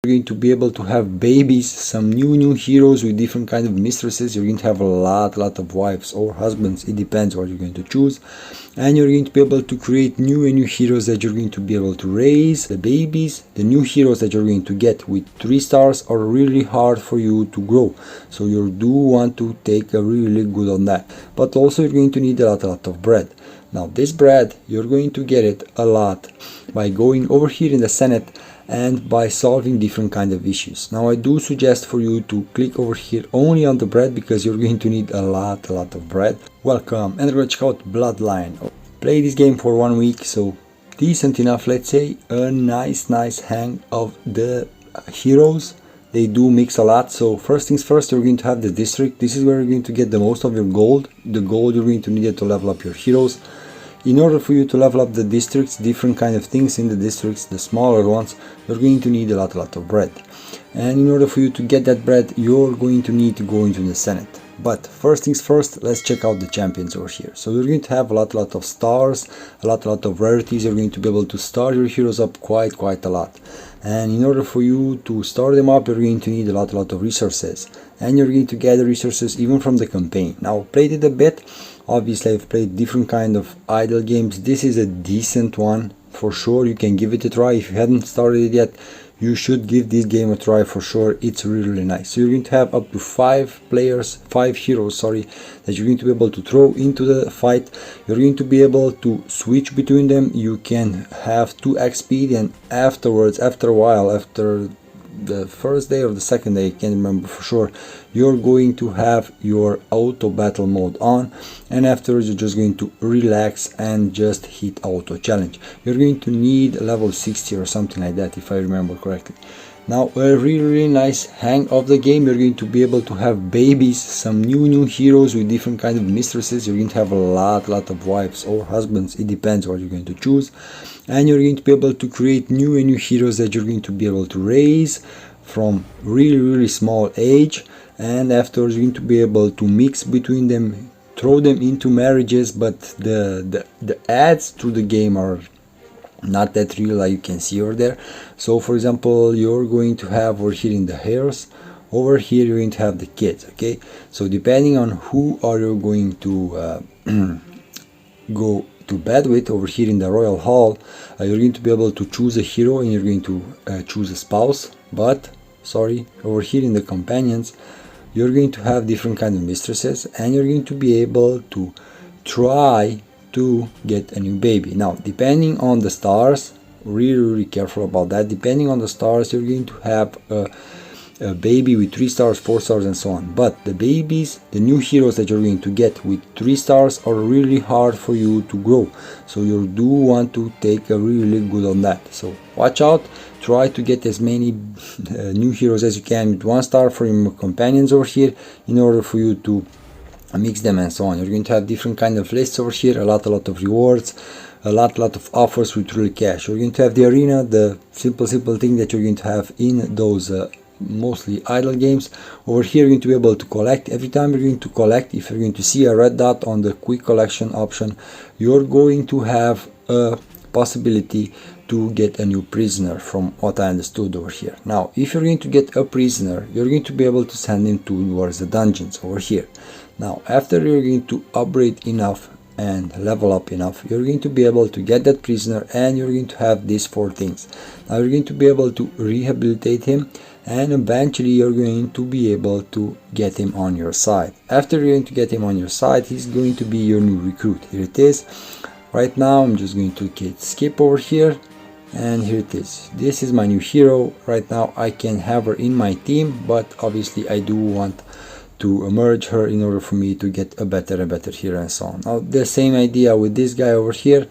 You're going to be able to have babies, some new heroes with different kind of mistresses. You're going to have a lot of wives or husbands, it depends what you're going to choose. And you're going to be able to create new heroes that you're going to be able to raise. The babies, the new heroes that you're going to get with 3 stars are really hard for you to grow, so you do want to take a really good on that. But also you're going to need a lot of bread. Now this bread, you're going to get it a lot by going over here in the Senate and by solving different kind of issues. Now I do suggest for you to click over here only on the bread, because you're going to need a lot of bread. Welcome, and we're going to check out Bloodline. Play this game for 1 week, so decent enough, let's say. A nice hang of the heroes. They do mix a lot. So first things first, you're going to have the district. This is where you're going to get the most of your gold. The gold you're going to need it to level up your heroes. In order for you to level up the districts, different kind of things in the districts, the smaller ones, you're going to need a lot of bread. And in order for you to get that bread, you're going to need to go into the Senate. But first things first, let's check out the champions over here. So you're going to have a lot of stars, a lot of rarities. You're going to be able to start your heroes up quite a lot. And in order for you to start them up, you're going to need a lot of resources. And you're going to gather resources even from the campaign. Now, played it a bit. Obviously, I've played different kind of idle games. This is a decent one for sure. You can give it a try. If you hadn't started it yet, you should give this game a try for sure. It's really nice. So you're going to have up to 5 heroes, sorry, that you're going to be able to throw into the fight. You're going to be able to switch between them. You can have 2x speed, and afterwards, after a while, after the first day or the second day, I can't remember for sure, you're going to have your auto battle mode on, and afterwards you're just going to relax and just hit auto challenge. You're going to need level 60 or something like that, if I remember correctly. Now a really nice hang of the game. You're going to be able to have babies, some new heroes with different kind of mistresses. You're going to have a lot of wives or husbands, it depends what you're going to choose. And you're going to be able to create new heroes that you're going to be able to raise from really small age, and afterwards you're going to be able to mix between them, throw them into marriages. But the ads through the game are not that real, like you can see over there. So for example, you're going to have over here in the heirs, over here you're going to have the kids. Okay, so depending on who are you going to go to bed with over here in the royal hall, you're going to be able to choose a hero, and you're going to choose a spouse. But sorry, over here in the companions, you're going to have different kind of mistresses, and you're going to be able to try to get a new baby. Now depending on the stars, really careful about that. Depending on the stars, you're going to have a baby with 3 stars, 4 stars, and so on. But the babies, the new heroes that you're going to get with 3 stars are really hard for you to grow, so you do want to take a really good on that. So watch out, try to get as many new heroes as you can with 1 star for your companions over here, in order for you to mix them and so on. You're going to have different kind of lists over here, a lot of rewards, a lot of offers with real cash. You're going to have the arena, the simple thing that you're going to have in those mostly idle games. Over here you're going to be able to collect. Every time you're going to collect, if you're going to see a red dot on the quick collection option, you're going to have a possibility to get a new prisoner, from what I understood over here. Now if you're going to get a prisoner, you're going to be able to send him towards the dungeons over here. Now after you're going to upgrade enough and level up enough, you're going to be able to get that prisoner, and you're going to have these 4 things. Now you're going to be able to rehabilitate him, and eventually you're going to be able to get him on your side. After you're going to get him on your side, he's going to be your new recruit. Here it is. Right now I'm just going to skip over here, and here it is. This is my new hero. Right now I can have her in my team, but obviously I do want to merge her in order for me to get a better hero and so on. Now the same idea with this guy over here.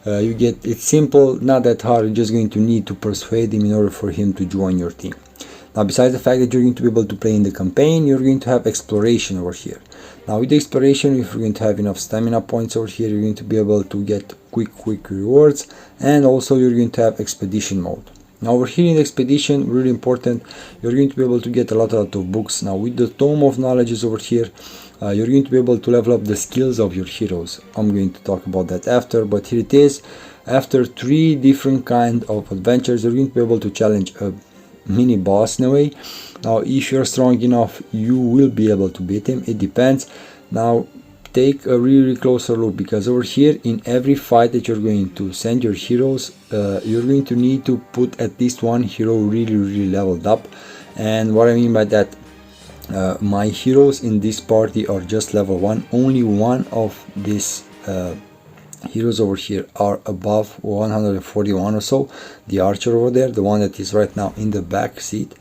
You get, it's simple, not that hard. You're just going to need to persuade him in order for him to join your team. Now besides the fact that you're going to be able to play in the campaign, you're going to have exploration over here. Now with the exploration, if you're going to have enough stamina points over here, you're going to be able to get quick rewards, and also you're going to have expedition mode. Now over here in the expedition, really important, you're going to be able to get a lot of books. Now with the tome of knowledge over here, you're going to be able to level up the skills of your heroes. I'm going to talk about that after, but here it is. After 3 different kind of adventures, you're going to be able to challenge a mini boss in a way. Now if you're strong enough, you will be able to beat him. It depends. Now take a really closer look, because over here in every fight that you're going to send your heroes, you're going to need to put at least one hero really leveled up. And what I mean by that, my heroes in this party are just level 1. Only one of these heroes over here are above 141 or so. The archer over there, the one that is right now in the back seat.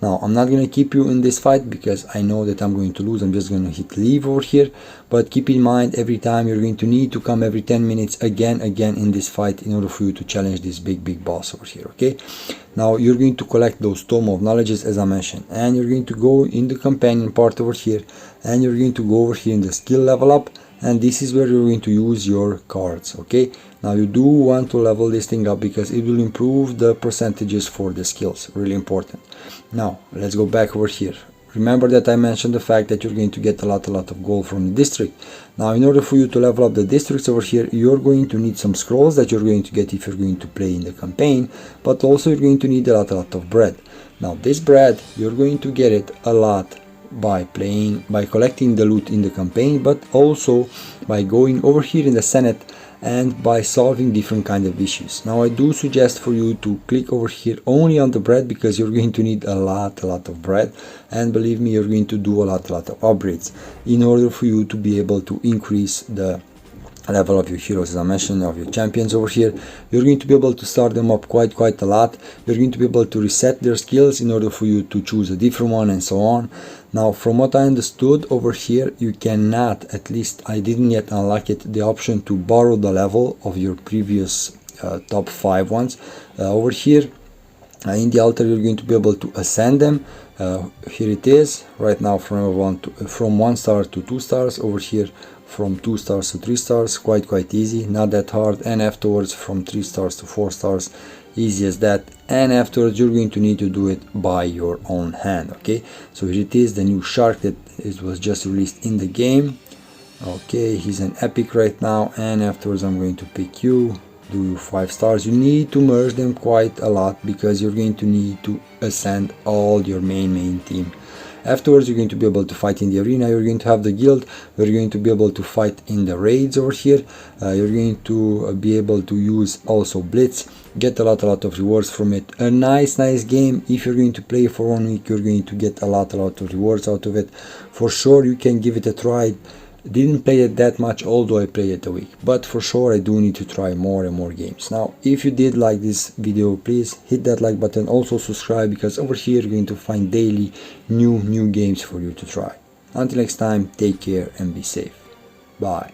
Now I'm not going to keep you in this fight because I know that I'm going to lose. I'm just going to hit leave over here, but keep in mind every time you're going to need to come every 10 minutes again in this fight in order for you to challenge this big boss over here. Okay, now you're going to collect those tome of knowledges as I mentioned, and you're going to go in the companion part over here, and you're going to go over here in the skill level up, and this is where you're going to use your cards. Okay, now you do want to level this thing up because it will improve the percentages for the skills. Really important. Now let's go back over here. Remember that I mentioned the fact that you're going to get a lot of gold from the district. Now in order for you to level up the districts over here, you're going to need some scrolls that you're going to get if you're going to play in the campaign, but also you're going to need a lot of bread. Now this bread, you're going to get it a lot by collecting the loot in the campaign, but also by going over here in the Senate and by solving different kind of issues. Now I do suggest for you to click over here only on the bread, because you're going to need a lot of bread, and believe me, you're going to do a lot of upgrades in order for you to be able to increase the level of your heroes, as I mentioned, of your champions over here. You're going to be able to start them up quite a lot. You're going to be able to reset their skills in order for you to choose a different one and so on. Now from what I understood over here, you cannot, at least I didn't yet unlock it, the option to borrow the level of your previous top 5 ones. Over here in the altar, you're going to be able to ascend them. Here it is right now, from 1 star to 2 stars. Over here from 2 stars to 3 stars, quite easy, not that hard. And afterwards from 3 stars to 4 stars, easy as that. And afterwards you're going to need to do it by your own hand. Okay, so here it is, the new shark that it was just released in the game. Okay, he's an epic right now, and afterwards I'm going to pick you, do you 5 stars. You need to merge them quite a lot because you're going to need to ascend all your main team. Afterwards you're going to be able to fight in the arena, you're going to have the guild, you're going to be able to fight in the raids over here, you're going to be able to use also blitz, get a lot of rewards from it. A nice game. If you're going to play for 1 week, you're going to get a lot of rewards out of it. For sure you can give it a try. Didn't play it that much, although I played it a week, but for sure I do need to try more and more games. Now if you did like this video, please hit that like button, also subscribe, because over here you're going to find daily new games for you to try. Until next time, take care and be safe. Bye.